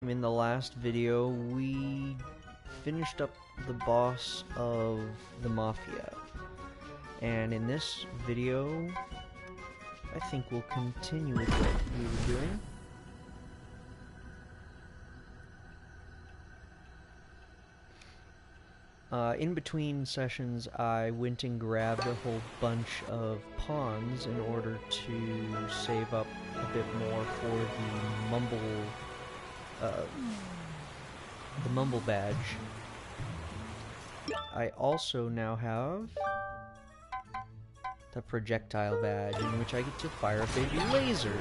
In the last video, we finished up the boss of the Mafia. And in this video, I think we'll continue with what we were doing. In between sessions, I went and grabbed a whole bunch of pawns in order to save up a bit more for the Mumble badge. I also now have the projectile badge, in which I get to fire a baby laser.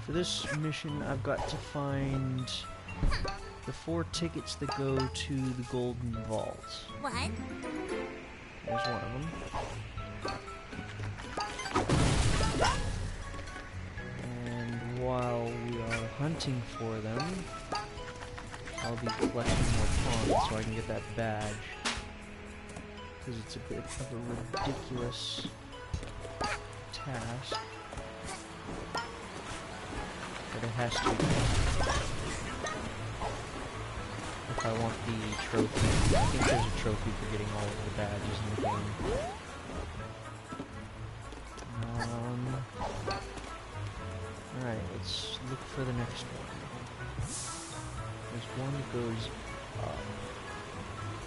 For this mission, I've got to find the 4 tickets that go to the Golden Vault. What? There's one of them. And while we are hunting for them, I'll be collecting more pawns so I can get that badge. Because it's a bit of a ridiculous task. But it has to be. If I want the trophy. I think there's a trophy for getting all of the badges in the game. Alright, let's look for the next one. There's one that goes up,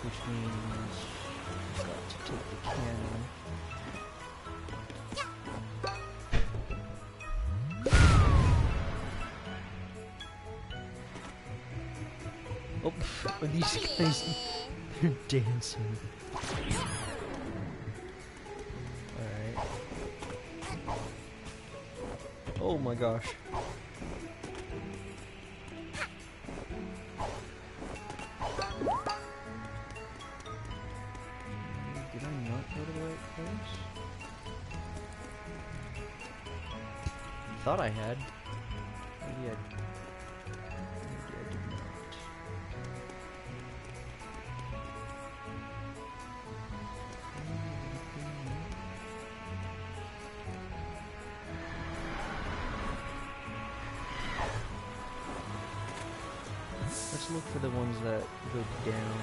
which means I've got to take the cannon. Oh, these guys, they're dancing. Alright. Oh my gosh. Did I not go to the right place? I thought I had. Maybe I did not. Let's look for the ones that go down.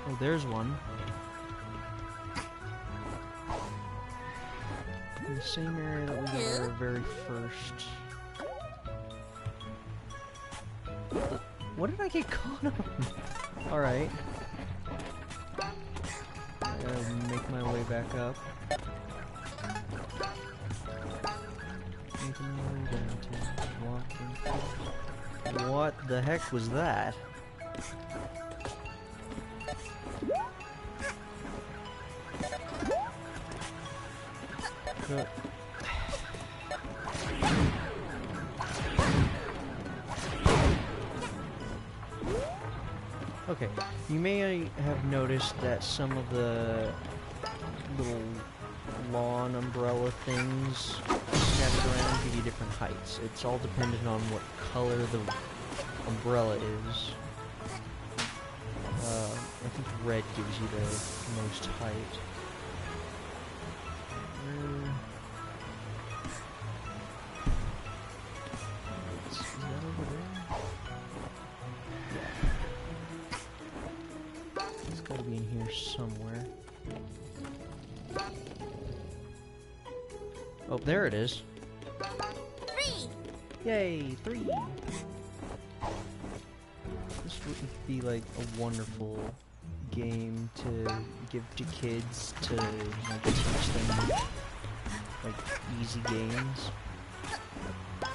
Oh, there's one. In the same area that we got our very first. What did I get caught on? Alright. I gotta make my way back up. What the heck was that? Okay, you may have noticed that some of the little lawn umbrella things scattered around give you different heights. It's all dependent on what color the umbrella is. I think red gives you the most height. Is that over there? Yeah. It's gotta be in here somewhere. Oh, there it is. 3! Yay, 3! This would be like a wonderful game to give to kids to like teach them like easy games.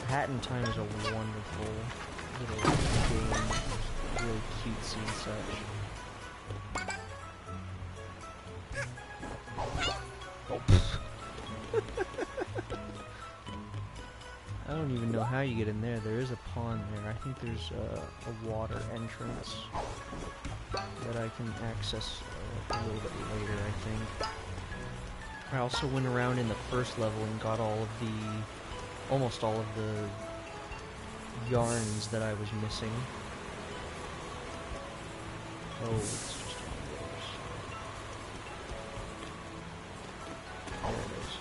Hat in Time is a wonderful little game, really cutesy and such. Oh. I don't even know how you get in there. There is a pond there. I think there's a water entrance that I can access a little bit later, I think. I also went around in the first level and got almost all of the yarns that I was missing. Oh, it's just one of those. There it is.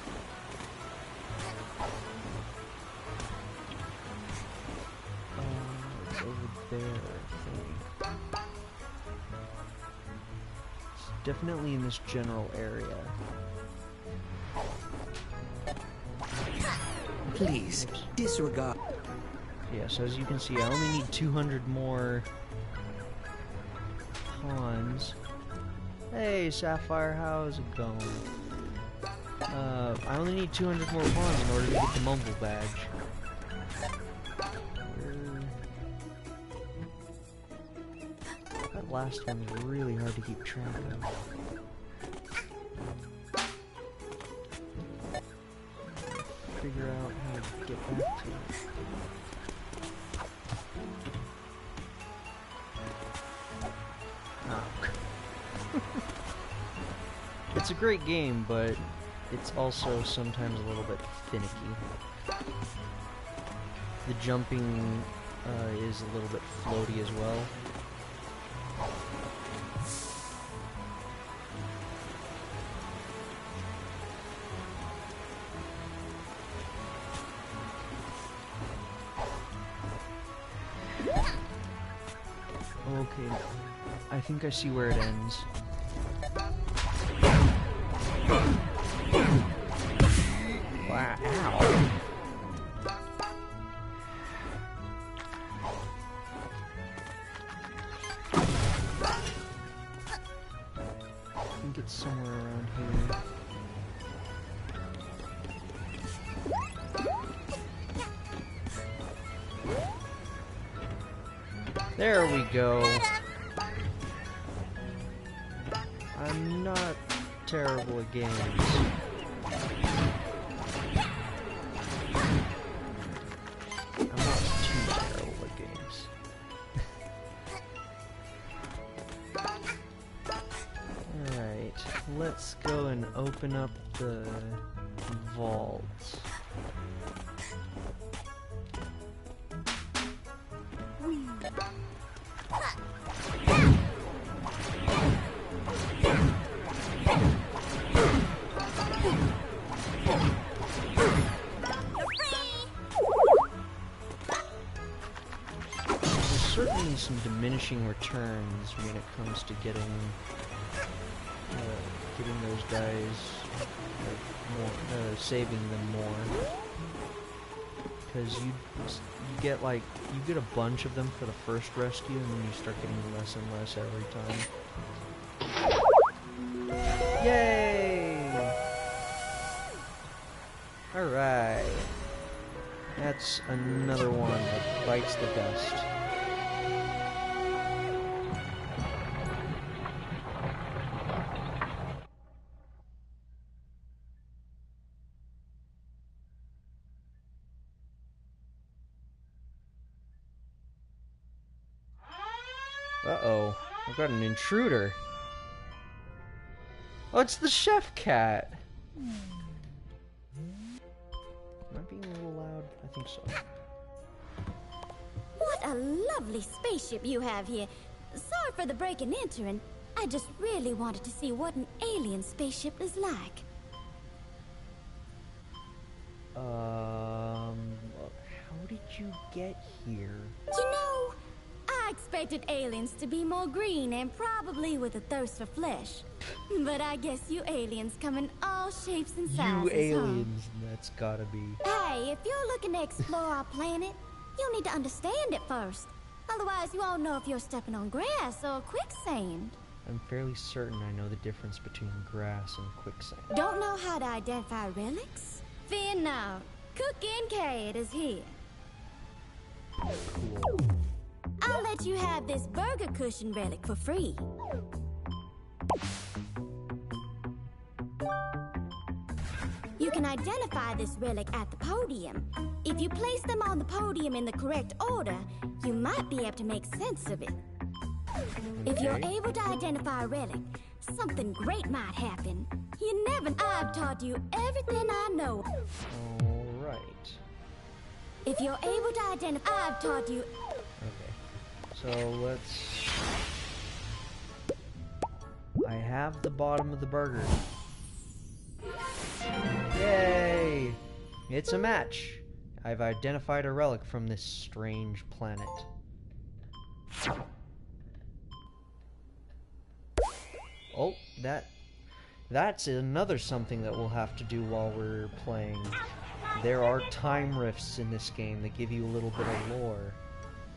It's over there, I think. It's definitely in this general area. Please, disregard. Yeah, so as you can see, I only need 200 more pawns. Hey, Sapphire, how's it going? I only need 200 more pawns in order to get the Mumble badge. That last one was really hard to keep track of. Figure out how to get back to it. Oh. It's a great game, but it's also sometimes a little bit finicky. The jumping is a little bit floaty as well. Okay, I think I see where it ends. Wow, ow. I think it's somewhere around here. There we go. I'm not terrible at games. I'm not too terrible at games. Alright, let's go and open up the vault. Certainly some diminishing returns when it comes to getting those guys more, saving them more, because you get a bunch of them for the first rescue, and then you start getting less and less every time. Yay! All right, that's another one that bites the dust. Uh-oh, I've got an intruder. Oh, it's the chef cat. Am I being a little loud? I think so. What a lovely spaceship you have here. Sorry for the break and entering. I just really wanted to see what an alien spaceship is like. How did you get here? You know, I expected aliens to be more green and probably with a thirst for flesh. But I guess you aliens come in all shapes and sizes, You aliens, that's gotta be. Hey, if you're looking to explore our planet, you'll need to understand it first. Otherwise, you won't know if you're stepping on grass or quicksand. I'm fairly certain I know the difference between grass and quicksand. Don't know how to identify relics? Fear not. Cook Kincaid is here. Cool. I'll let you have this burger cushion relic for free. You can identify this relic at the podium. If you place them on the podium in the correct order, you might be able to make sense of it. If you're able to identify a relic, something great might happen. You never... I've taught you everything I know. Alright. If you're able to identify... I've taught you... Okay. So let's... I have the bottom of the burger. Yay! It's a match. I've identified a relic from this strange planet. Oh, that's another something that we'll have to do while we're playing. There are time rifts in this game that give you a little bit of lore.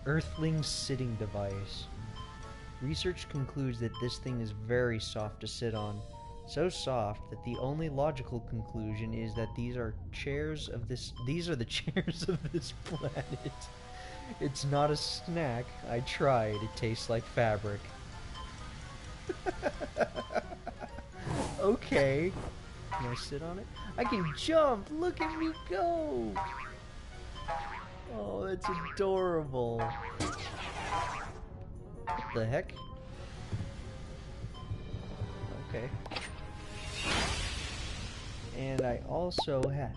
Earthling sitting device. Research concludes that this thing is very soft to sit on. So soft that the only logical conclusion is that these are the chairs of this planet. It's not a snack. I tried. It tastes like fabric. Okay. Can I sit on it? I can jump! Look at me go! Oh, that's adorable. What the heck? Okay. And I also have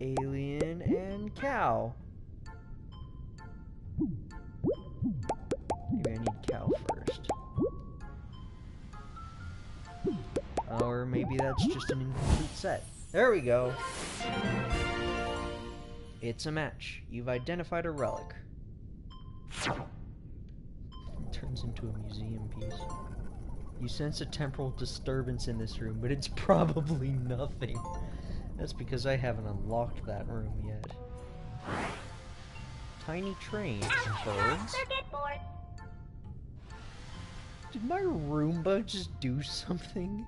alien and cow. Maybe I need cow first. Or maybe that's just an incomplete set. There we go. It's a match. You've identified a relic. It turns into a museum piece. You sense a temporal disturbance in this room, but it's probably nothing. That's because I haven't unlocked that room yet. Tiny train. Birds. Did my Roomba just do something?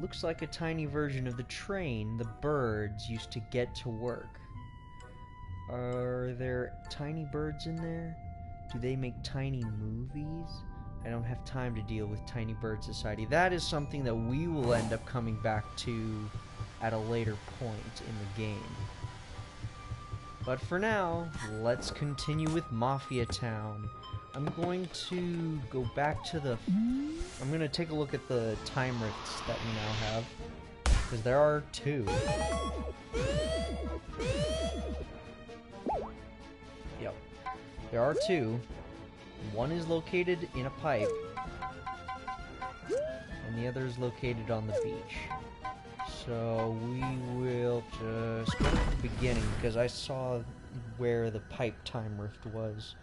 Looks like a tiny version of the train the birds used to get to work. Are there tiny birds in there? Do they make tiny movies? I don't have time to deal with Tiny Bird Society. That is something that we will end up coming back to at a later point in the game. But for now, let's continue with Mafia Town. I'm going to go back to the... I'm going to take a look at the time rifts that we now have. Because there are 2. Yep. There are 2. One is located in a pipe. And the other is located on the beach. So we will just go to the beginning, because I saw where the pipe time rift was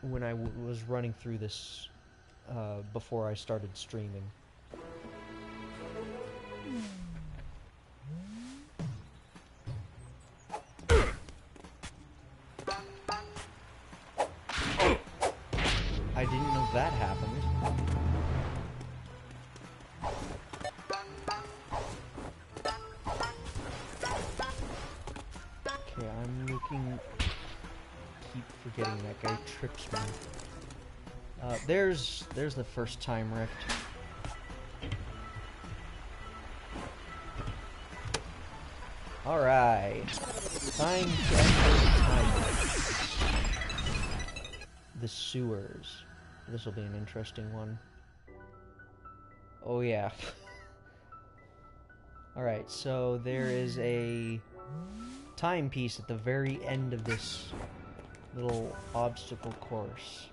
when I was running through this before I started streaming. I didn't know that happened. Okay, I'm looking... keep forgetting that guy trips me. There's the first time rift. Alright. Time to enter the time rift. The sewers. This will be an interesting one. Oh yeah. Alright, so there is a timepiece at the very end of this little obstacle course.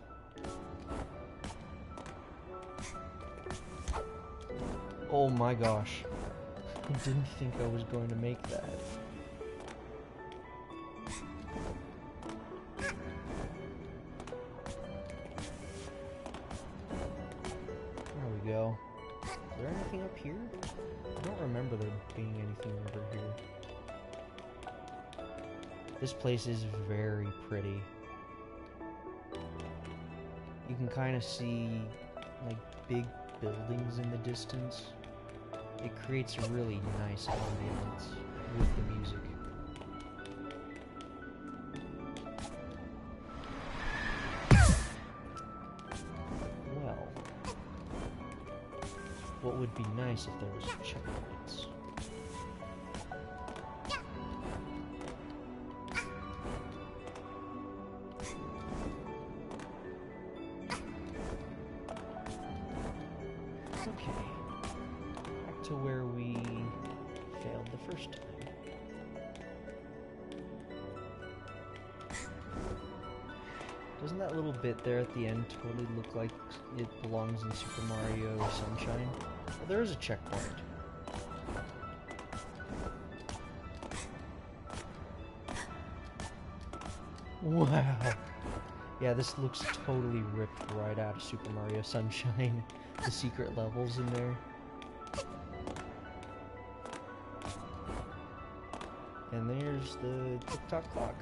Oh my gosh. I didn't think I was going to make that. There we go. Is there anything up here? I don't remember there being anything over here. This place is very pretty. You can kind of see like big buildings in the distance. It creates a really nice ambience with the music. Well, what would be nice if there was checkpoints? to where we failed the first time. Doesn't that little bit there at the end totally look like it belongs in Super Mario Sunshine? Well, there is a checkpoint. Wow. Yeah, this looks totally ripped right out of Super Mario Sunshine. The secret levels in there. And there's the tick-tock clock.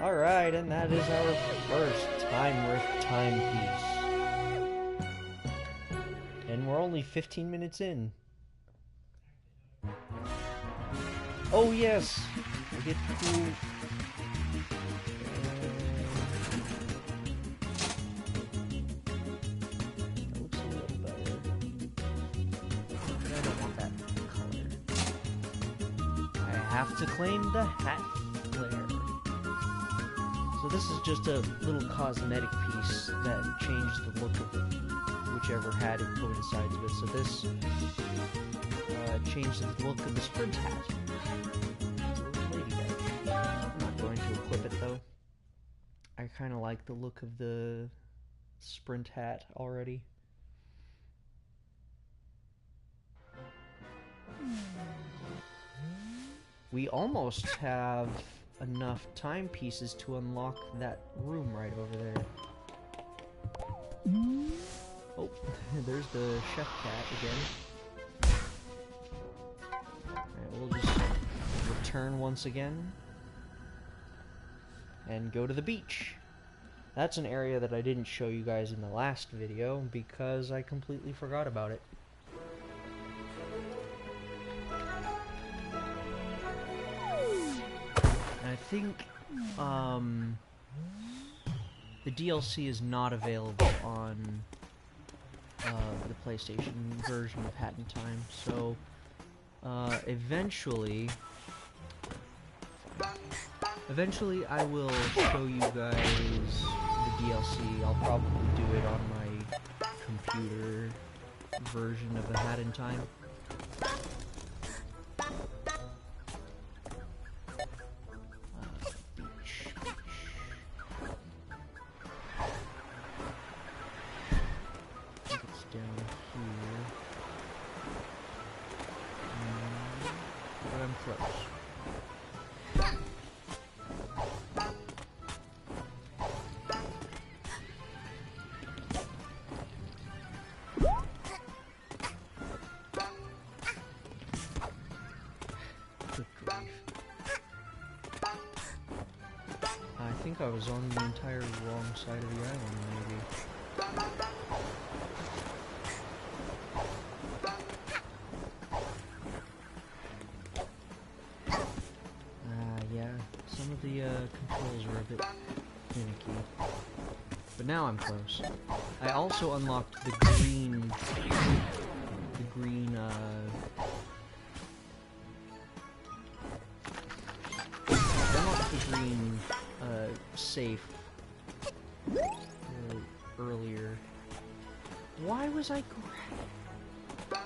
Alright, and that is our first Time Rift timepiece. And we're only 15 minutes in. Oh yes! I get cool... that looks a little better. But I don't want that color. I have to claim the hat flare. So this is just a little cosmetic piece that changed the look of whichever hat it coincides with. So this changed the look of the sprint hat. I'm not going to equip it though. I kind of like the look of the sprint hat already. We almost have enough timepieces to unlock that room right over there. Oh, there's the chef cat again. Alright, we'll just return once again and go to the beach. That's an area that I didn't show you guys in the last video because I completely forgot about it. I think the DLC is not available on the PlayStation version of Hat in Time, so eventually I will show you guys the DLC. I'll probably do it on my computer version of the Hat in Time. I think I was on the entire wrong side of the island, maybe. Yeah, some of the controls are a bit finicky. But now I'm close. I also unlocked the green... safe earlier. Why was I grabbing?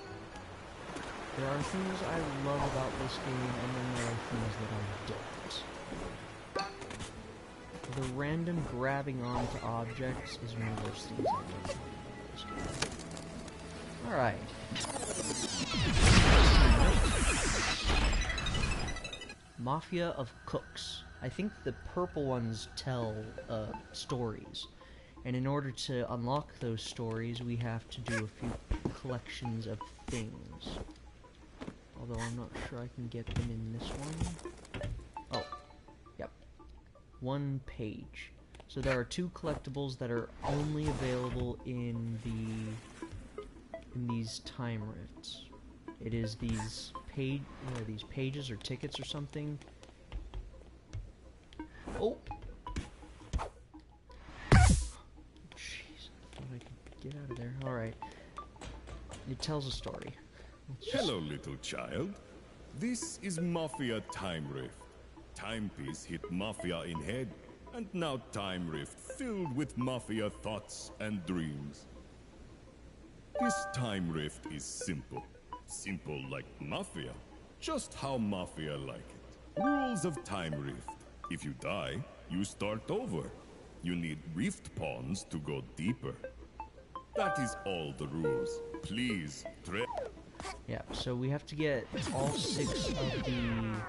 There are things I love about this game, and then there are things that I don't. The random grabbing onto objects is one of those things I don't like about this game. Alright. Mafia of Cooks. I think the purple ones tell stories, and in order to unlock those stories, we have to do a few collections of things. Although I'm not sure I can get them in this one. Oh, yep. One page. So there are two collectibles that are only available in these time rifts. It is these pages or tickets or something. Oh! Jeez, I thought I could get out of there. Alright. It tells a story. Hello, little child. This is Mafia Time Rift. Timepiece hit Mafia in head. and now Time Rift filled with Mafia thoughts and dreams. This Time Rift is simple. Simple like Mafia. Just how Mafia like it. Rules of Time Rift. If you die, you start over. You need Rift Pawns to go deeper. That is all the rules. Please, Yeah, so we have to get all 6 of the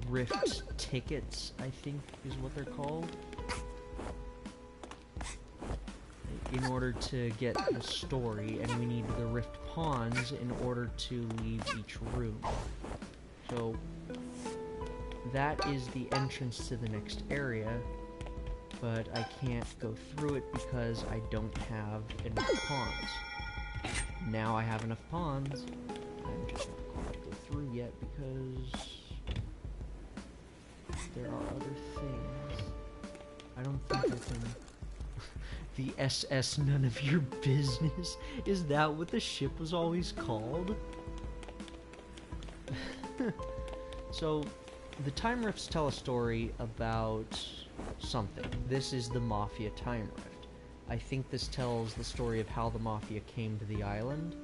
Rift tickets, I think is what they're called, in order to get the story, and we need the Rift Pawns in order to leave each room. So that is the entrance to the next area, but I can't go through it because I don't have enough pawns. Now I have enough pawns. I'm just not going to go through yet because there are other things. I don't think I can... The SS none of your business? Is that what the ship was always called? So, the Time Rifts tell a story about something. This is the Mafia Time Rift. I think this tells the story of how the Mafia came to the island.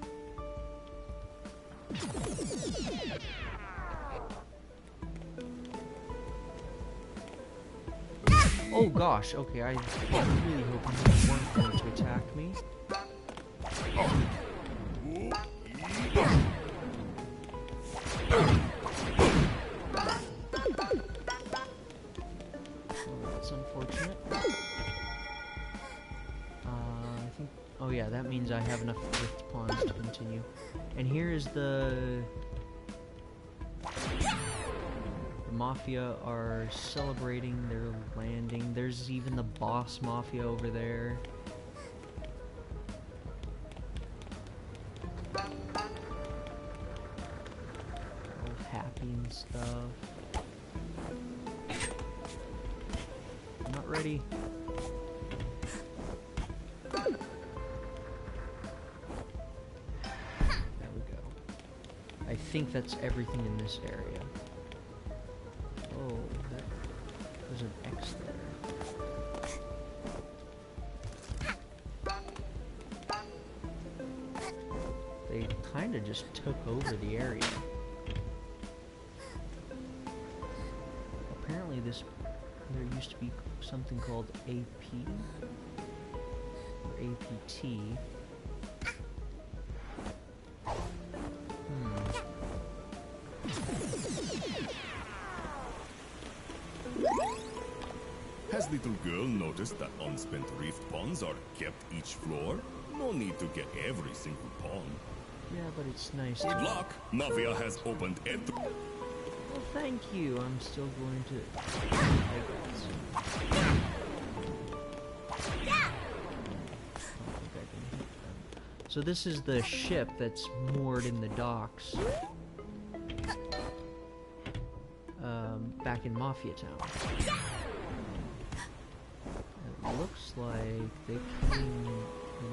Oh gosh, okay, I was really hoping they weren't going to attack me. That's unfortunate. I think... Oh yeah, that means I have enough Rift Pawns to continue. And here is the Mafia are celebrating their landing. There's even the boss Mafia over there. All happy and stuff. I'm not ready. There we go. I think that's everything in this area. Oh, there's an X there. They kind of just took over the area. Apparently there used to be something called AP, or APT. Has little girl noticed that unspent Rift Pawns are kept each floor? No need to get every single pawn. Yeah, but it's nice Good to... luck! Mafia has opened it. Well, thank you. I'm still going to... I guess. So this is the ship that's moored in the docks. Back in Mafia Town. It looks like they came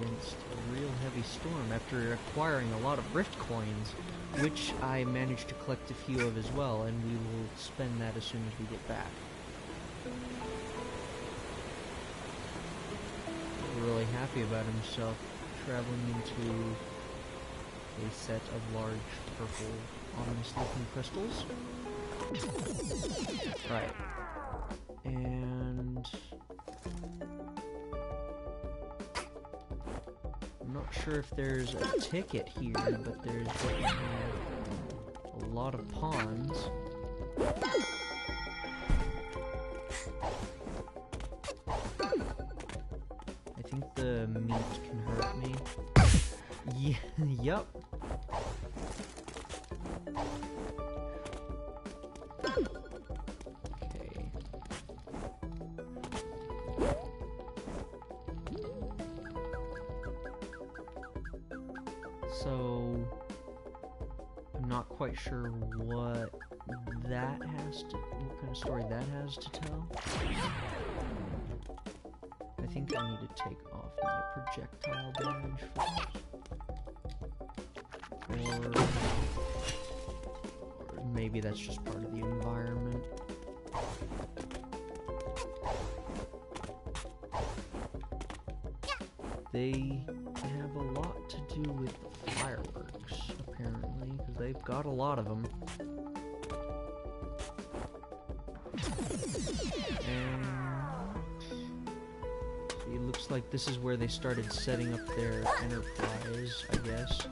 against a real heavy storm after acquiring a lot of Rift coins, which I managed to collect a few of as well, and we will spend that as soon as we get back. Really happy about himself, traveling into a set of large purple ominous looking crystals. Right. And I'm not sure if there's a ticket here, but there's a lot of pawns. I think the meat can hurt me. Yeah, yep. Okay. So I'm not quite sure what that has to, what kind of story that has to tell. I think I need to take off my projectile damage first. Or maybe that's just part of the environment. they have a lot to do with fireworks, apparently, because they've got a lot of them. And it looks like this is where they started setting up their enterprise, I guess.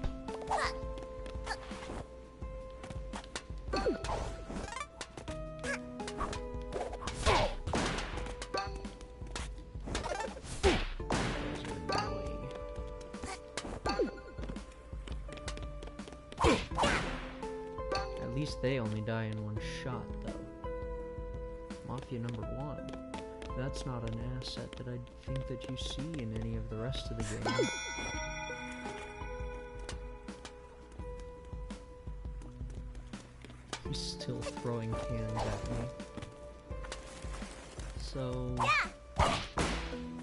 At least they only die in one shot, though. Mafia number 1. That's not an asset that I think that you see in any of the rest of the game. He's still throwing cans at me. So...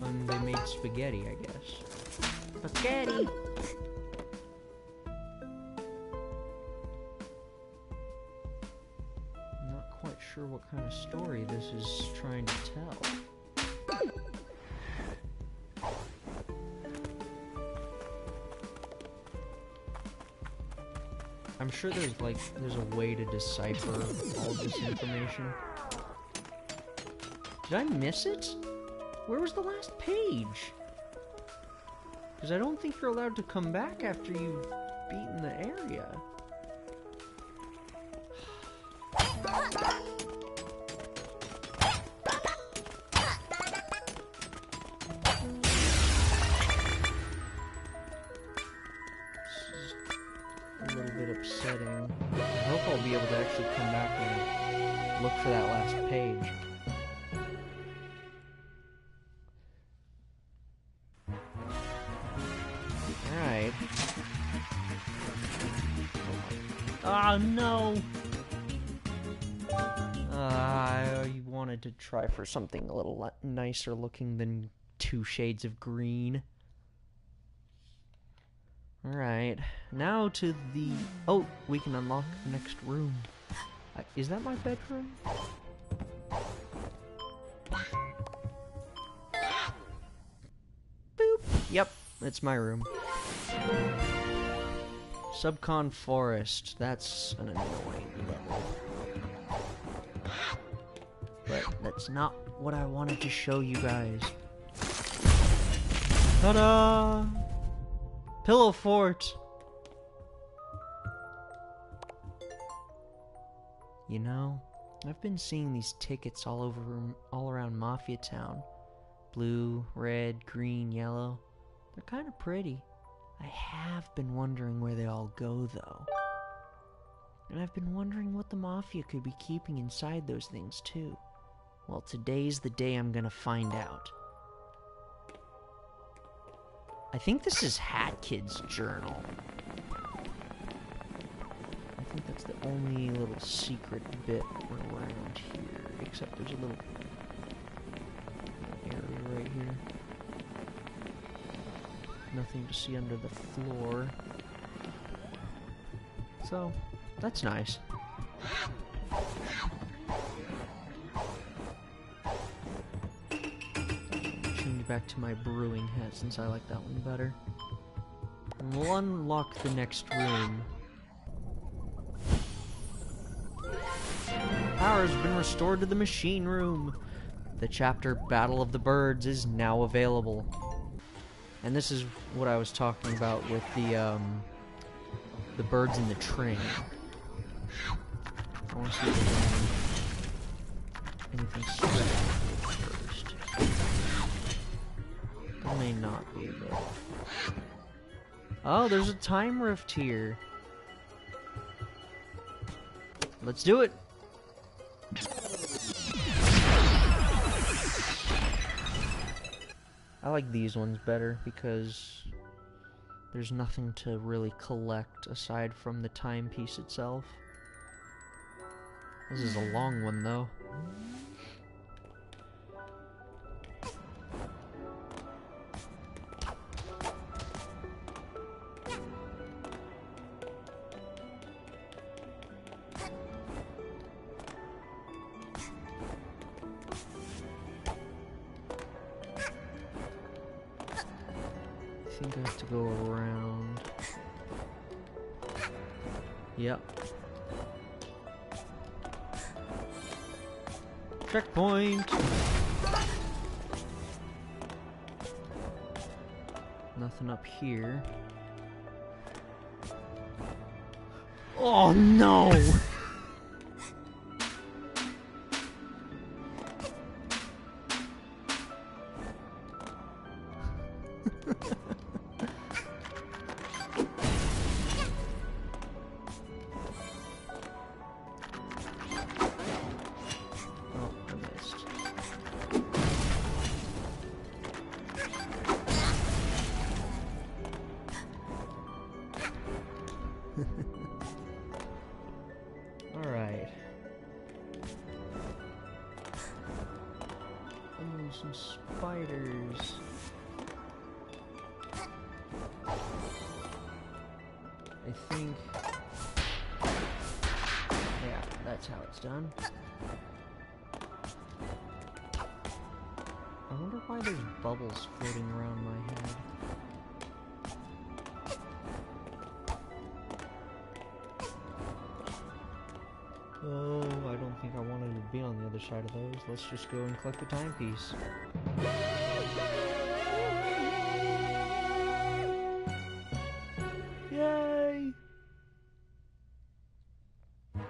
they made spaghetti, I guess. Spaghetti! Sure what kind of story this is trying to tell. I'm sure there's a way to decipher all this information. Did I miss it? Where was the last page? Because I don't think you're allowed to come back after you've beaten the area. Upsetting. I hope I'll be able to actually come back and look for that last page. Alright. Oh no! I wanted to try for something a little nicer looking than 2 shades of green. Alright, now to the... Oh, we can unlock the next room. Is that my bedroom? Boop! Yep, it's my room. Subcon Forest, that's an annoying level. But that's not what I wanted to show you guys. Ta-da! Pillow Fort! You know, I've been seeing these tickets all around Mafia Town. Blue, red, green, yellow. They're kind of pretty. I have been wondering where they all go, though. And I've been wondering what the Mafia could be keeping inside those things, too. Well, today's the day I'm gonna find out. I think this is Hat Kid's journal. I think that's the only little secret bit around here. Except there's a little area right here. Nothing to see under the floor. So, that's nice. Back to my brewing hat since I like that one better. And we'll unlock the next room. Power has been restored to the machine room. The chapter Battle of the Birds is now available. And this is what I was talking about with the birds in the train. I want to see if there's anything special first. There may not be, but... Oh, there's a time rift here. Let's do it! I like these ones better because there's nothing to really collect aside from the timepiece itself. This is a long one, though. think I have to go around. Yep. Checkpoint! Nothing up here. Oh no! Alright. Oh, some spiders. I think... yeah, that's how it's done. I wonder why there's bubbles floating around my head. Oh, I don't think I wanted to be on the other side of those. Let's just go and collect the timepiece. Yay! Oh,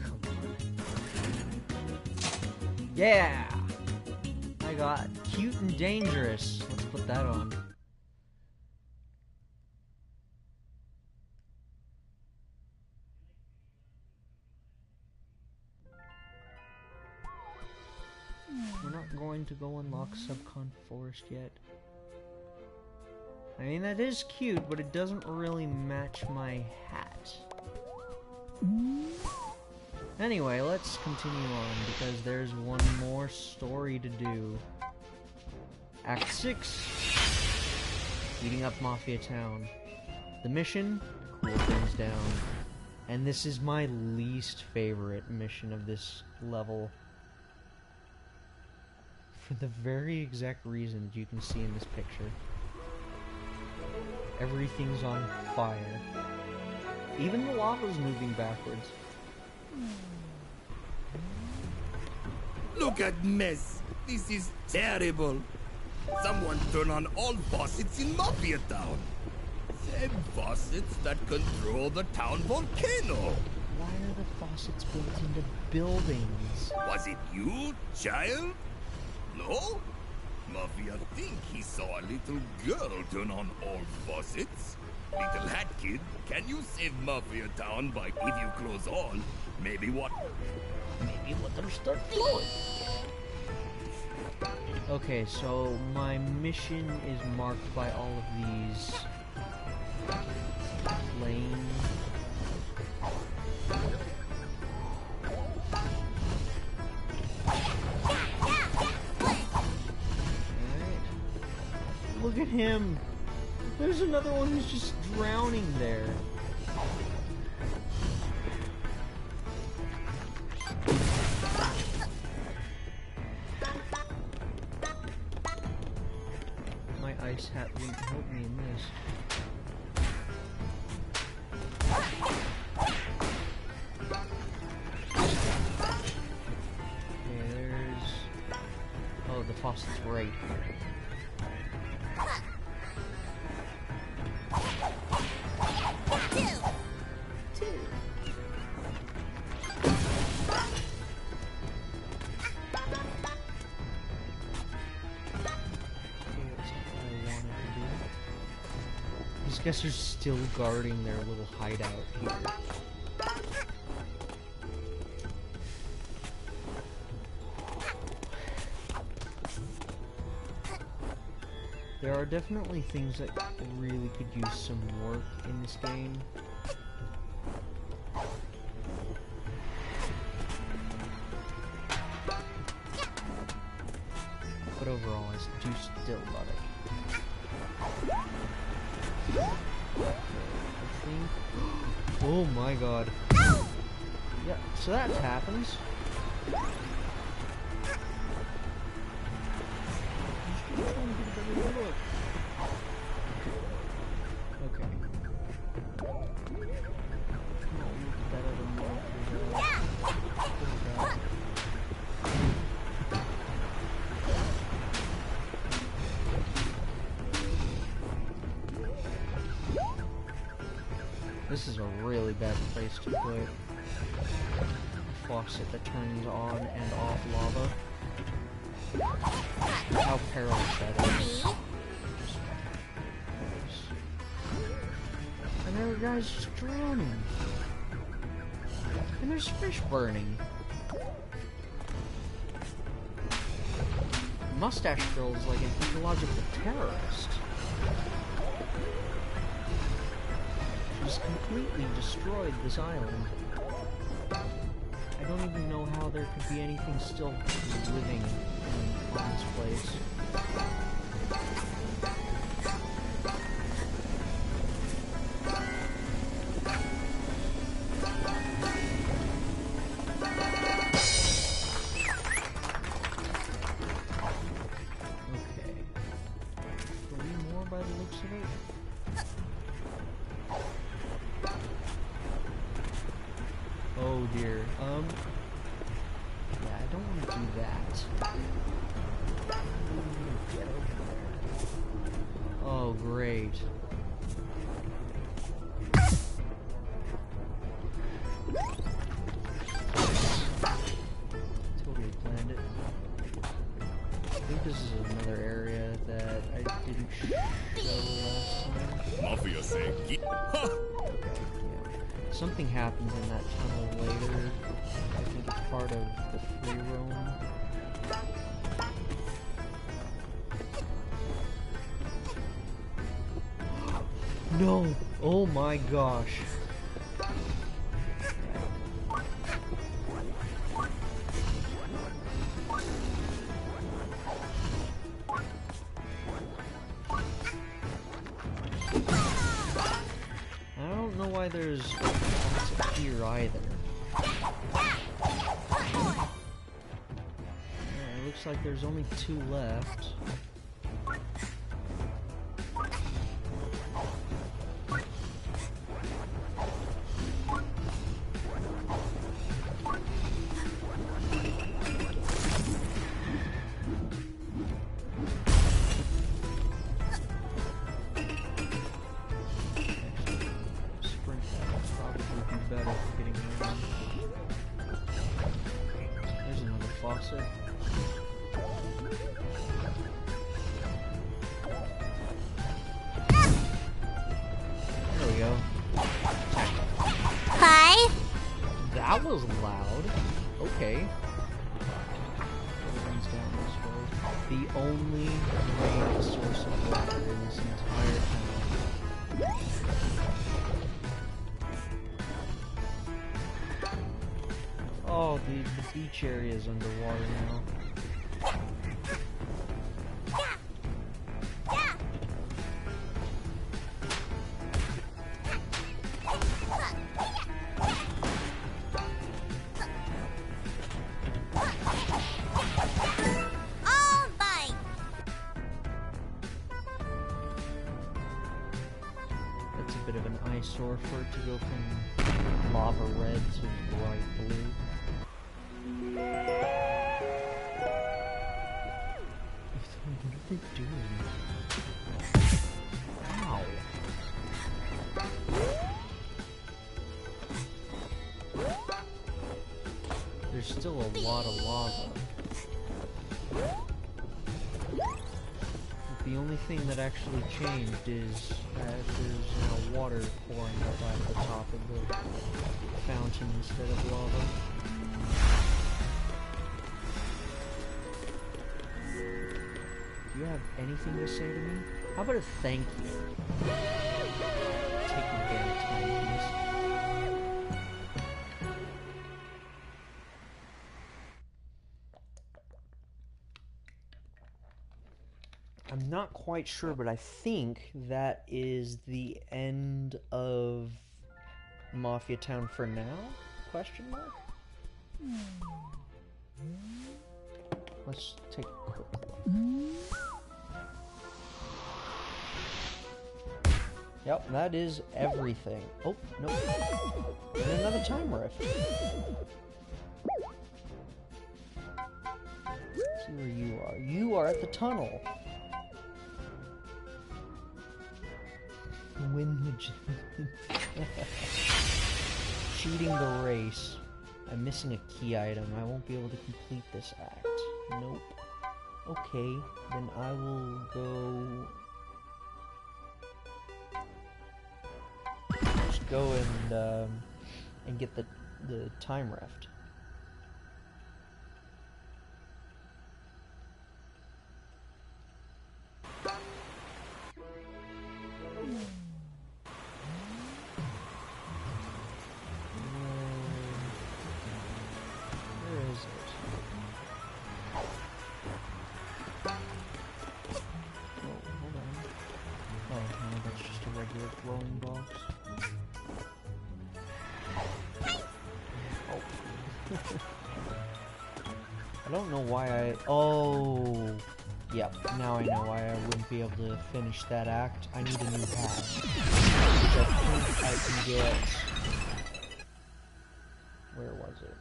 come on. Yeah! I got cute and dangerous. Let's put that on. We're not going to go unlock Subcon Forest yet. I mean, that is cute, but it doesn't really match my hat. Anyway, let's continue on, because there's one more story to do. Act 6. Beating up Mafia Town. The mission? Cool things down. And this is my least favorite mission of this level. For the very exact reasons you can see in this picture. Everything's on fire. Even the lava's moving backwards. Look at mess. This is terrible. Someone turn on all faucets in Mafia Town. Same faucets that control the town volcano. Why are the faucets built into buildings? Was it you, child? No? Mafia think he saw a little girl turn on all faucets. Little hat kid, can you save Mafia Town by if you close all? Maybe water start flowing. Okay, so my mission is marked by all of these lanes. Look at him! There's another one who's just drowning there. My ice hat wouldn't help me in this. Okay, there's... oh, the faucet's right here. These guys are still guarding their little hideout here. There are definitely things that really could use some work in this game. But overall, I do still love it. I think... oh my god. Yeah, so that happens. Okay. This is a really bad place to put a faucet that turns on and off lava. How perilous that is. And there are guys just drowning. And there's fish burning. Mustache Girl is like an ecological terrorist. She's completely destroyed this island. I don't even know how there could be anything still living on this place. Okay. 3 more by the looks of it. Oh dear. Yeah, I don't want to do that. Get over there. Oh, great. Totally planned it. I think this is another area that I didn't show last time. Mafia say, ha! Something happens in that tunnel later. I think it's part of the free roam. No! Oh my gosh. I don't know why there's lots here either. It looks like there's only 2 left. There's another faucet. There we go. Hi. That was loud. Okay. Runs down this road. The only main source of water in this entire town. Oh, the beach area is underwater now. All right. That's a bit of an eyesore for it to go from lava red to bright blue. What are they doing? Ow. There's still a lot of lava. But the only thing that actually changed is that there's now water pouring up out of the top of the fountain instead of lava. Do you have anything to say to me? How about a thank you? Take your damn time, please. I'm not quite sure, but I think that is the end of Mafia Town for now. Question mark? Let's take a quick look. Yep, that is everything. Oh, no. And another time rift. Let's see where you are. You are at the tunnel. Win the cheating the race. I'm missing a key item. I won't be able to complete this act. Nope. Okay, then I will go... Just go and get the time rift. Where is it? Oh, hold on. Oh, no, that's just a regular glowing box. Oh. I don't know why I... Oh! Yep, now I know why I wouldn't be able to finish that act. I need a new hat. Which I think I can get... Where was it?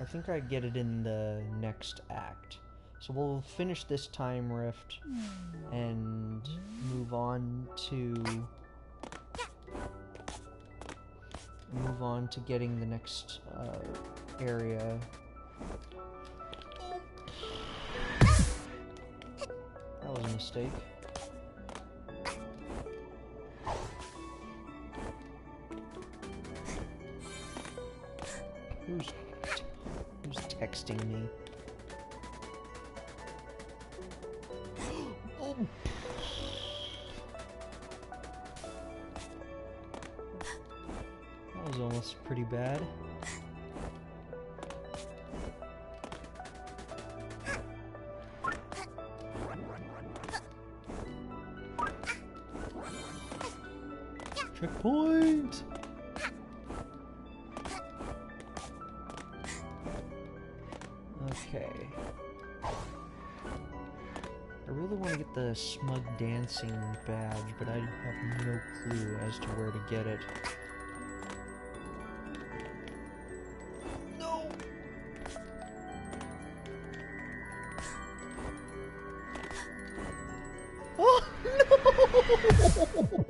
I think I get it in the next act. So we'll finish this time rift and move on to getting the next area. That was a mistake. Who's texting me? Oh. That was almost pretty bad. Checkpoint! Okay. I really want to get the smug dancing badge, but I have no clue as to where to get it. No! Oh, no!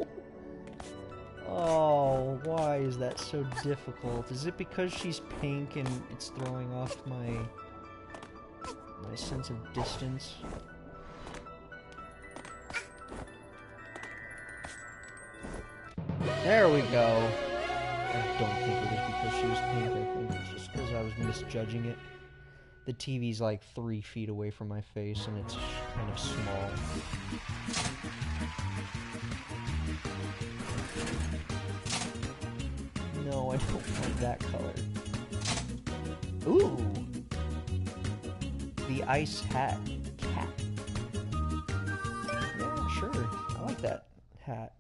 Oh, why is that so difficult? Is it because she's pink and it's throwing off my sense of distance? There we go. I don't think it was because she was pink. I think it's just because I was misjudging it. The TV's like 3 feet away from my face and it's kind of small. No, I don't want that color. Ooh! The ice hat cap. Yeah, sure. I like that hat.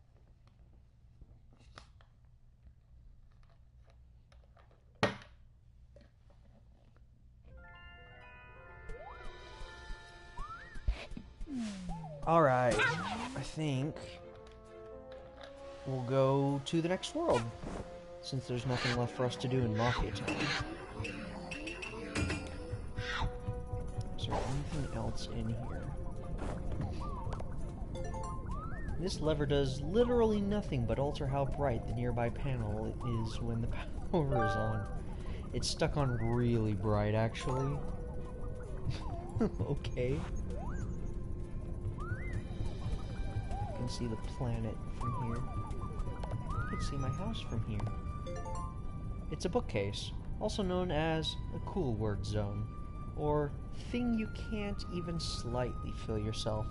Alright, I think we'll go to the next world, since there's nothing left for us to do in Mafia Town. Is there anything else in here? This lever does literally nothing but alter how bright the nearby panel is when the power is on. It's stuck on really bright, actually. Okay. I can see the planet from here. I can see my house from here. It's a bookcase, also known as a cool word zone, or thing you can't even slightly fill yourself.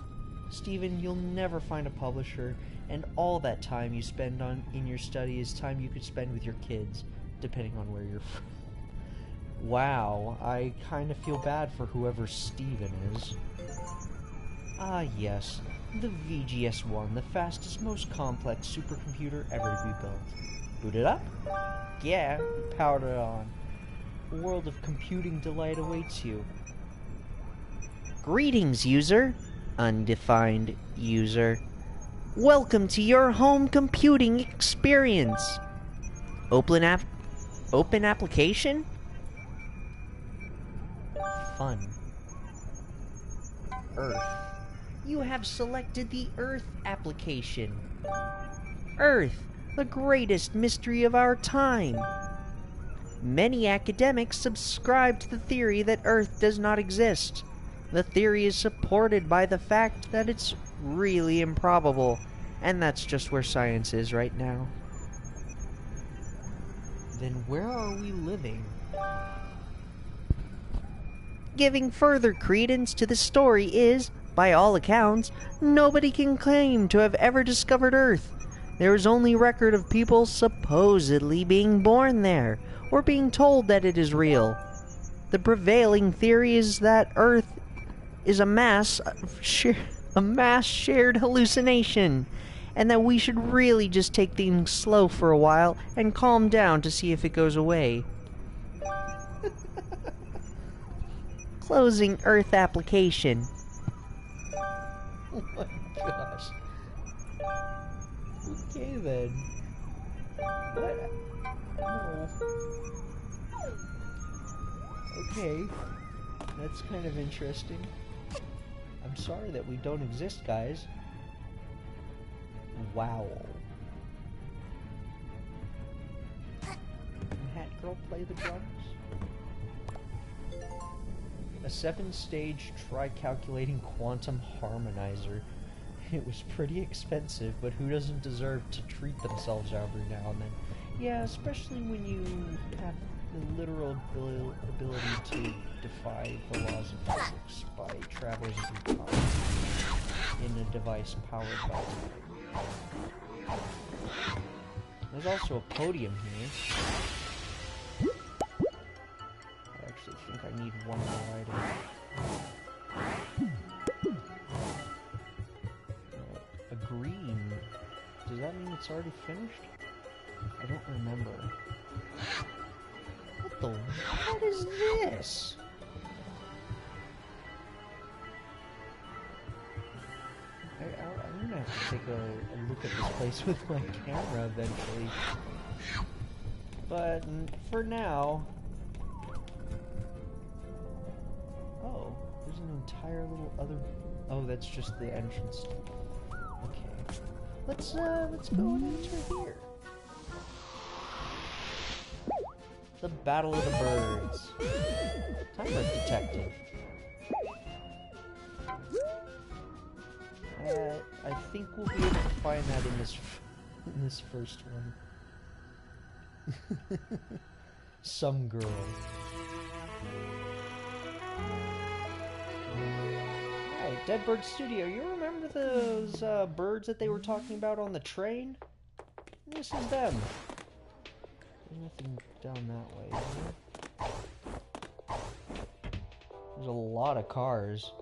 Steven, you'll never find a publisher, and all that time you spend in your study is time you could spend with your kids, depending on where you're from. Wow, I kind of feel bad for whoever Steven is. Ah yes, the VGS-1, the fastest, most complex supercomputer ever to be built. Boot it up? Yeah, powered it on. A world of computing delight awaits you. Greetings, user. Undefined user. Welcome to your home computing experience. Open application? Fun. Earth. You have selected the Earth application. Earth, the greatest mystery of our time. Many academics subscribe to the theory that Earth does not exist. The theory is supported by the fact that it's really improbable, and that's just where science is right now. Then where are we living? Giving further credence to the story is, by all accounts, nobody can claim to have ever discovered Earth. There is only record of people supposedly being born there, or being told that it is real. The prevailing theory is that Earth is a mass shared hallucination, and that we should really just take things slow for a while and calm down to see if it goes away. Closing Earth application. Oh my gosh. Okay then. What? No. Okay. That's kind of interesting. I'm sorry that we don't exist, guys. Wow. Can Hat Girl play the drums? A 7-stage tri-calculating quantum harmonizer. It was pretty expensive, but who doesn't deserve to treat themselves every now and then? Yeah, especially when you have the literal ability to defy the laws of physics by traveling through time in a device powered by time. There's also a podium here. I actually think I need one more item. A green. Does that mean it's already finished? I don't remember. What is this? I'm gonna have to take a look at this place with my camera eventually. But for now... Oh, there's an entire little other... Oh, that's just the entrance. Okay. Let's go and enter here. The Battle of the Birds. Timer detective. I think we'll be able to find that in this first one. Some girl. Alright, Dead Bird Studio. You remember those birds that they were talking about on the train? This is them. There's nothing down that way, is there? There's a lot of cars.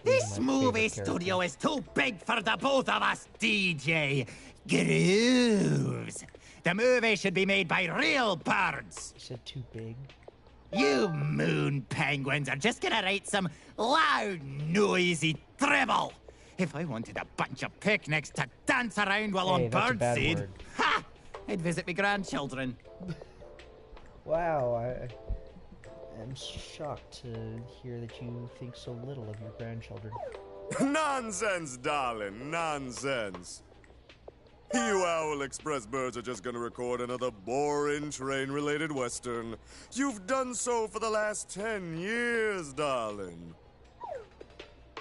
This movie studio is too big for the both of us, DJ. Grooves. The movie should be made by real birds. You said too big? You moon penguins are just gonna write some loud, noisy dribble. If I wanted a bunch of picnics to dance around while on birdseed, ha! I'd visit my grandchildren. Wow, I am shocked to hear that you think so little of your grandchildren. Nonsense, darling, nonsense. You Owl Express birds are just gonna record another boring train-related western. You've done so for the last 10 years, darling.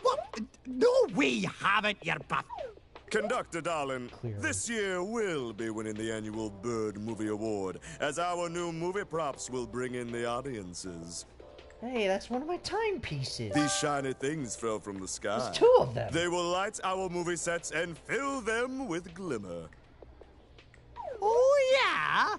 What? No, we haven't, you buff. Conductor, darling, Clearly. this year we'll be winning the annual Bird Movie Award, as our new movie props will bring in the audiences. Hey, that's one of my timepieces. These shiny things fell from the sky. There's 2 of them. They will light our movie sets and fill them with glimmer. Oh, yeah?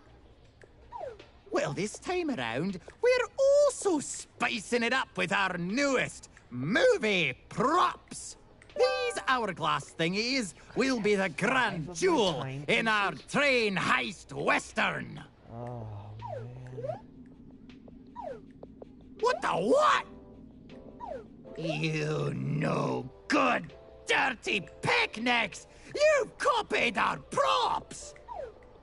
Well, this time around, we're also spicing it up with our newest movie props. These hourglass thingies will be the grand jewel in our train heist western. Oh, man. What the what? You no good, dirty picnics! You've copied our props!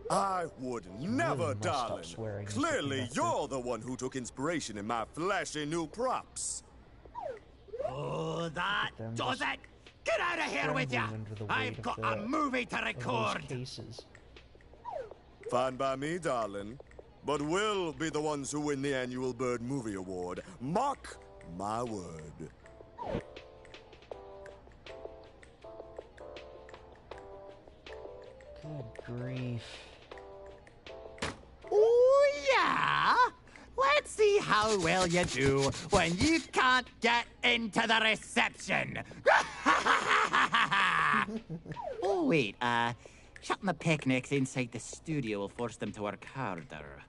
I would never, must stop darling. swearing, Clearly, Mr. you're the one who took inspiration in my flashy new props. Oh, that them does just it! Get out of here with ya! trembling under the weight I've of got the- a movie to Of those record! cases. Fine by me, darling. But we'll be the ones who win the annual Bird Movie Award. Mark my word. Good grief. Oh, yeah? Let's see how well you do when you can't get into the reception. Oh, wait, shutting the picnics inside the studio will force them to work harder.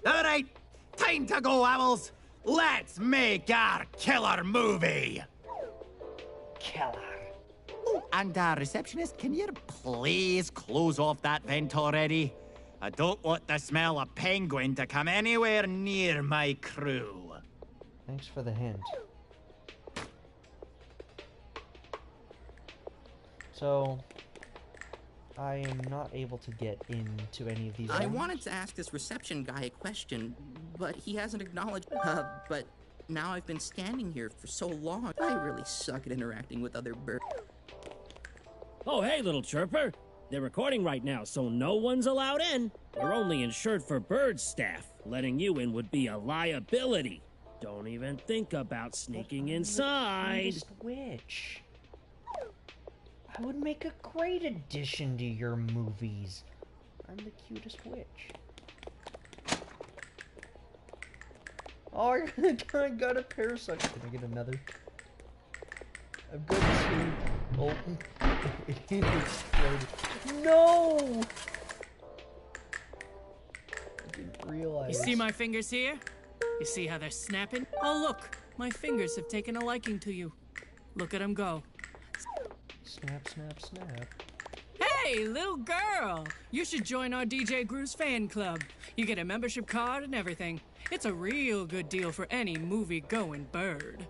All right, time to go, Owls. Let's make our killer movie. Killer. Oh, and receptionist, can you please close off that vent already? I don't want the smell of penguin to come anywhere near my crew. Thanks for the hint. So, I am not able to get into any of these I rooms. wanted to ask this reception guy a question, but he hasn't acknowledged. But now I've been standing here for so long, I really suck at interacting with other birds. Oh, hey, little chirper. They're recording right now, so no one's allowed in. We're only insured for bird staff. Letting you in would be a liability. Don't even think about sneaking inside. Cutest witch. I would make a great addition to your movies. I'm the cutest witch. Oh, I got a parasite. Can I get another? I've got two. Oh, it exploded. No! I didn't realize. You see my fingers here? You see how they're snapping? Oh, look! My fingers have taken a liking to you. Look at them go. Snap, snap, snap. Hey, little girl! You should join our DJ Groove's fan club. You get a membership card and everything. It's a real good deal for any movie-going bird.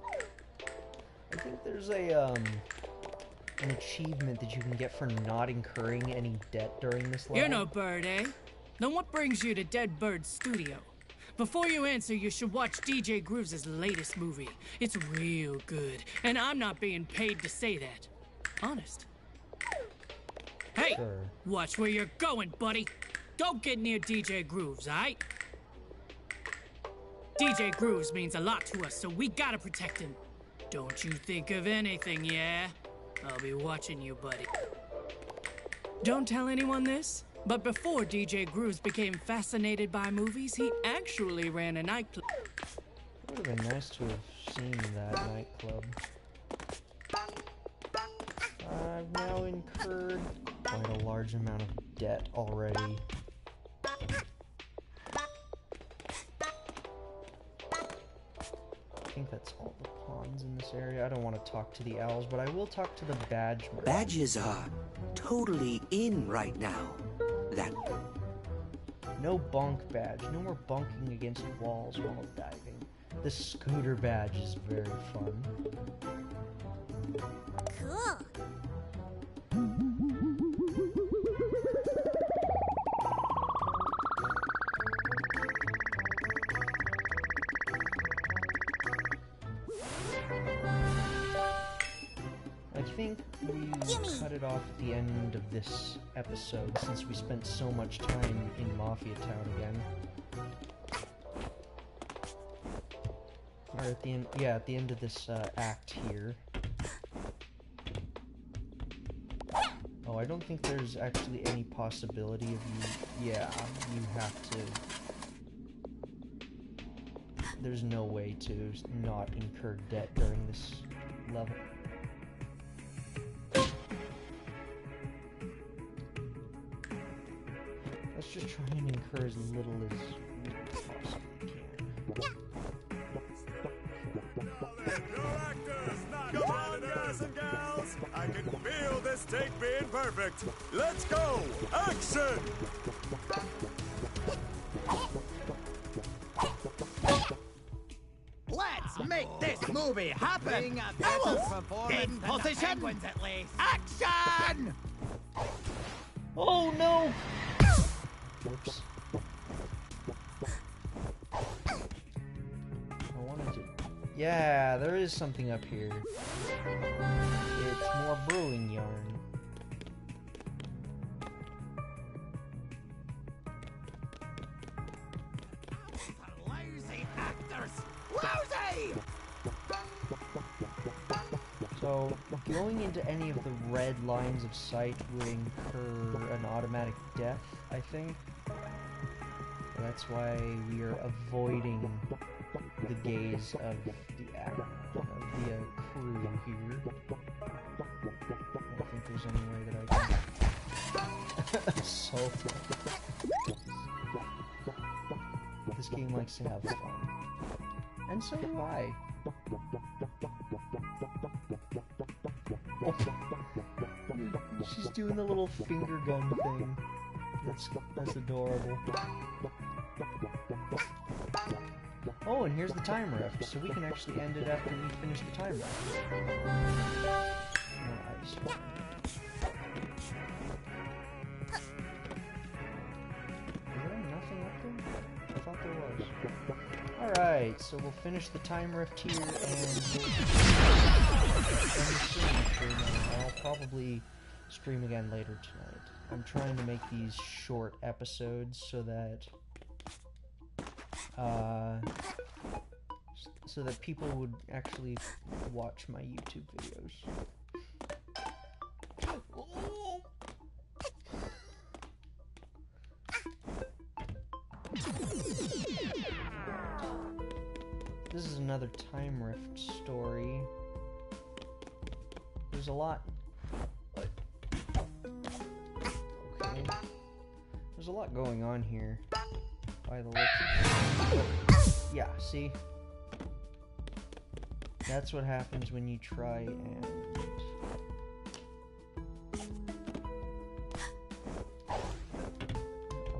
I think there's a, an achievement that you can get for not incurring any debt during this level. You're no bird, eh? Then what brings you to Dead Bird Studio? Before you answer, you should watch DJ Grooves' latest movie. It's real good, and I'm not being paid to say that. Honest. Hey, Sure. watch where you're going, buddy. Don't get near DJ Grooves, aight? DJ Grooves means a lot to us, so we gotta protect him. Don't you think of anything, yeah? I'll be watching you, buddy. Don't tell anyone this, but before DJ Grooves became fascinated by movies, he actually ran a nightclub. It would have been nice to have seen that nightclub. I've now incurred quite a large amount of debt already. I think that's all the pawns in this area. I don't want to talk to the owls, but I will talk to the badge merchant. Badges are totally in right now. That No bonk badge. No more bonking against walls while diving. The scooter badge is very fun. Cool. I think we cut it off at the end of this episode since we spent so much time in Mafia Town again. Or at the end, yeah, at the end of this act here. Oh, I don't think there's actually any possibility of you. Yeah, you have to. There's no way to not incur debt during this level. Let's just try and incur as little as we possibly can. take being perfect. Let's go! Action! Let's make this movie happen! Owls, in position! At least. Action! Oh no! Whoops. I wanted to... Yeah, there is something up here. It's more brewing yarn. Lousy actors! Lousy! So, going into any of the red lines of sight would incur an automatic death, I think. That's why we are avoiding the gaze of the crew here. I don't think there's any way that I can assault it. This game likes to have fun. And so do I. Oh. She's doing the little finger gun thing. That's adorable. Oh, and here's the time rift, so we can actually end it after we finish the time rift. More ice. Is there nothing up there? I thought there was. Alright, so we'll finish the time rift here, and we'll end the stream for now. I'll probably stream again later tonight. I'm trying to make these short episodes so that people would actually watch my YouTube videos. This is another time rift story. There's a lot. What? Okay. There's a lot going on here. By the looks. Yeah, see? That's what happens when you try and... I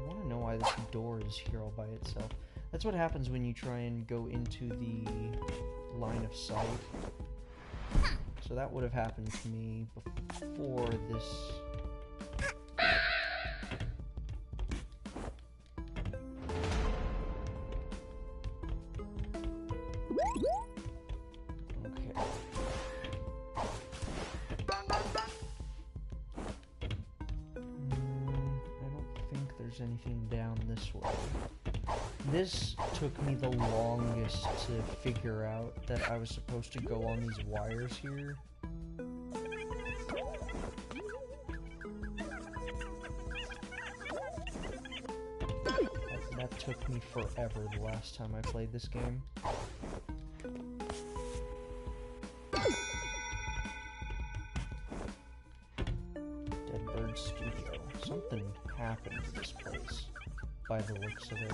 want to know why this door is here all by itself. That's what happens when you try and go into the line of sight. So that would have happened to me before this... anything down this way. This took me the longest to figure out that I was supposed to go on these wires here. That took me forever the last time I played this game. Dead Bird Studio. Something happened to this place, by the looks of it.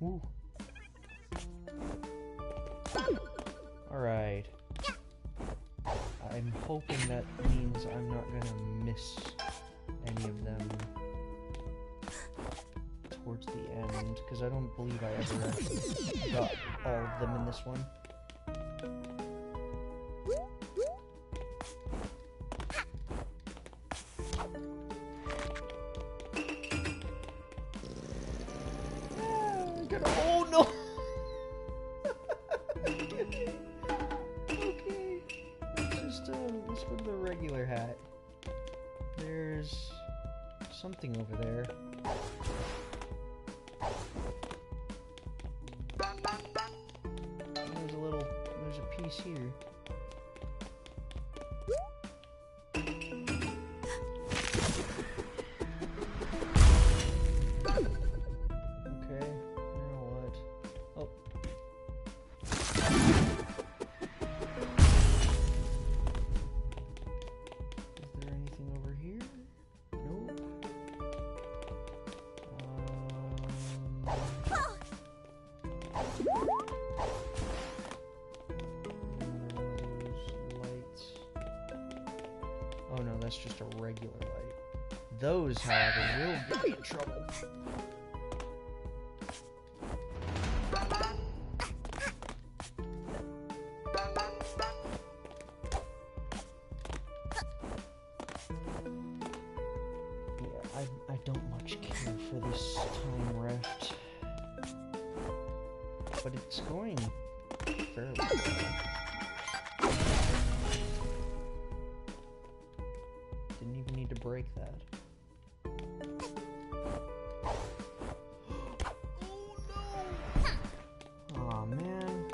Ooh. Alright. I'm hoping that means I'm not gonna miss any of them towards the end, because I don't believe I ever actually got all of them in this one. Oh no! Okay. Let's go to the regular hat. There's something over there. There's a piece here. Okay, now what? Oh. Is there anything that's just a regular light. Those, however, will get me in trouble. Yeah, I don't much care for this time rift. But it's going fairly well. Didn't even need to break that. Aw, man.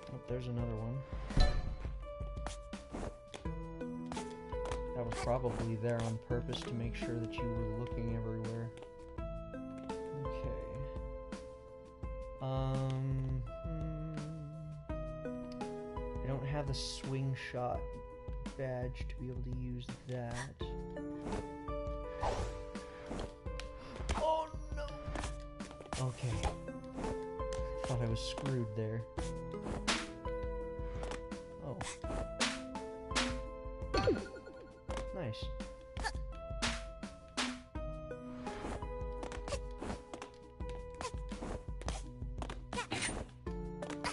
Oh, there's another one. That was probably there on purpose to make sure that you were looking everywhere. Okay. I don't have the swing shot badge to be able to use that. Oh no! Okay. Thought I was screwed there. Oh. Nice.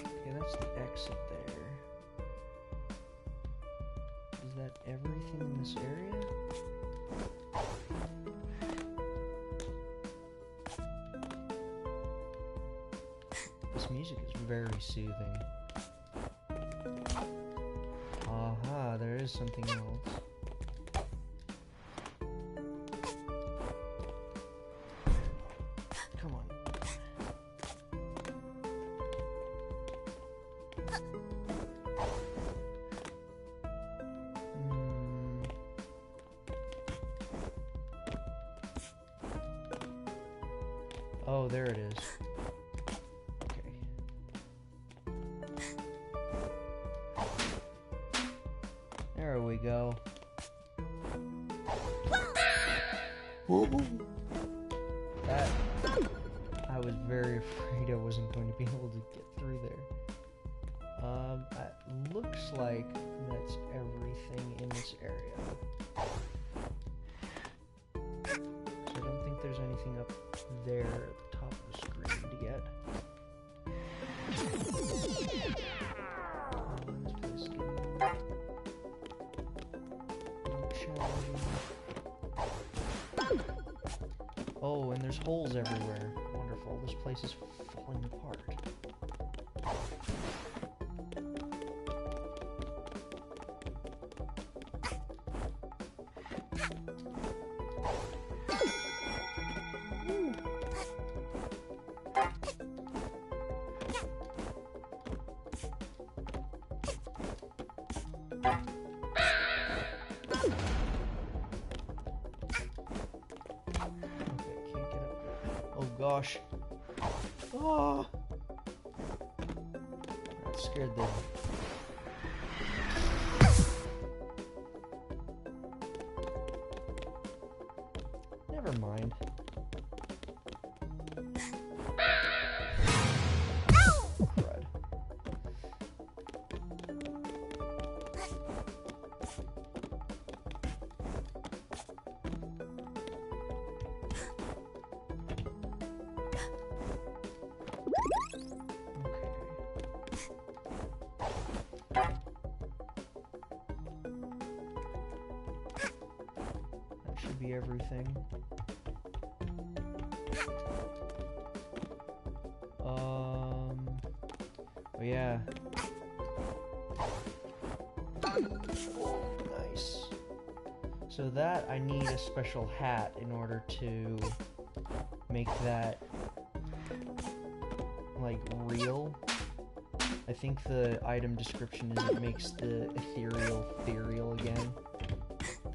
Okay, that's the exit there. Is that everything in this area? This music is very soothing. Aha, there is something else. Come on. Oh, there it is. Okay. There we go. That, I was very afraid I wasn't going to be able to get through there. It looks like that's everything in this area. So I don't think there's anything up there at the top of the screen to get. This place is getting challenging. Oh, and there's holes everywhere. Wonderful. This place is falling apart. Gosh. Oh! That scared the... Never mind. Crud. Should be everything. Oh yeah. Nice. So that I need a special hat in order to make that like real. I think the item description is it makes the ethereal again,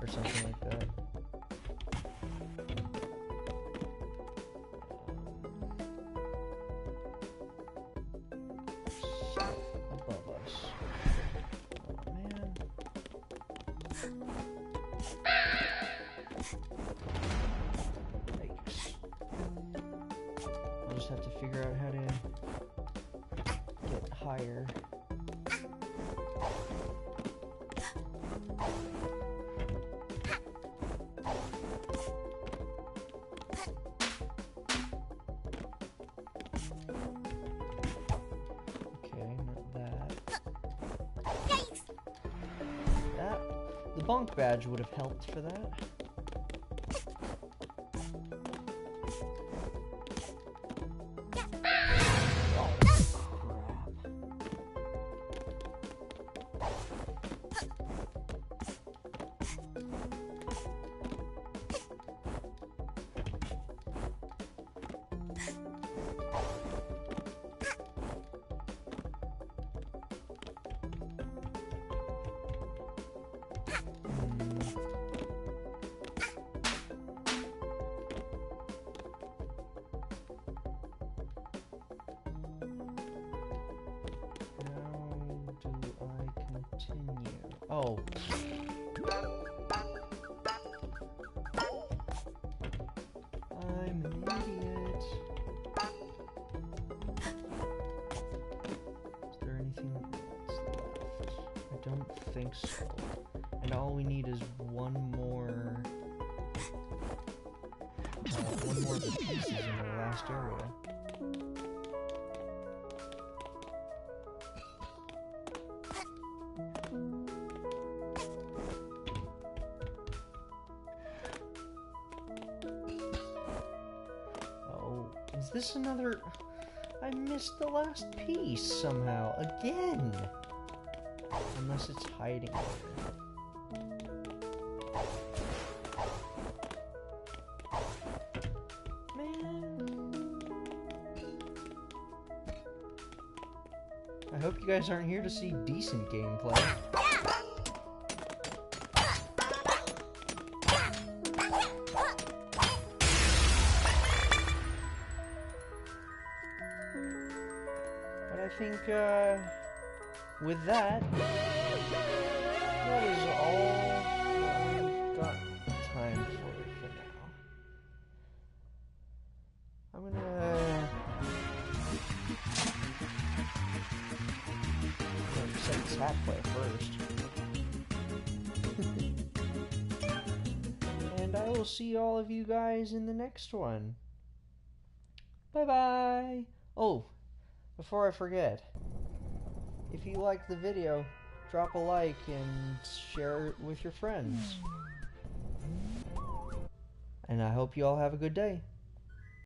or something like that. Above us. Oh man. I'll just have to figure out how to get higher. The bunk badge would have helped for that. Oh, crap. Oh. I'm an idiot. Is there anything else left? I don't think so. And all we need is one more of the pieces in the last area. Is this another... I missed the last piece somehow, again! Unless it's hiding there. Man. I hope you guys aren't here to see decent gameplay. I think, with that is all I've got time for now. I'm gonna set this halfway first. And I will see all of you guys in the next one. Bye-bye! Oh! Before I forget, if you liked the video, drop a like and share it with your friends. And I hope you all have a good day.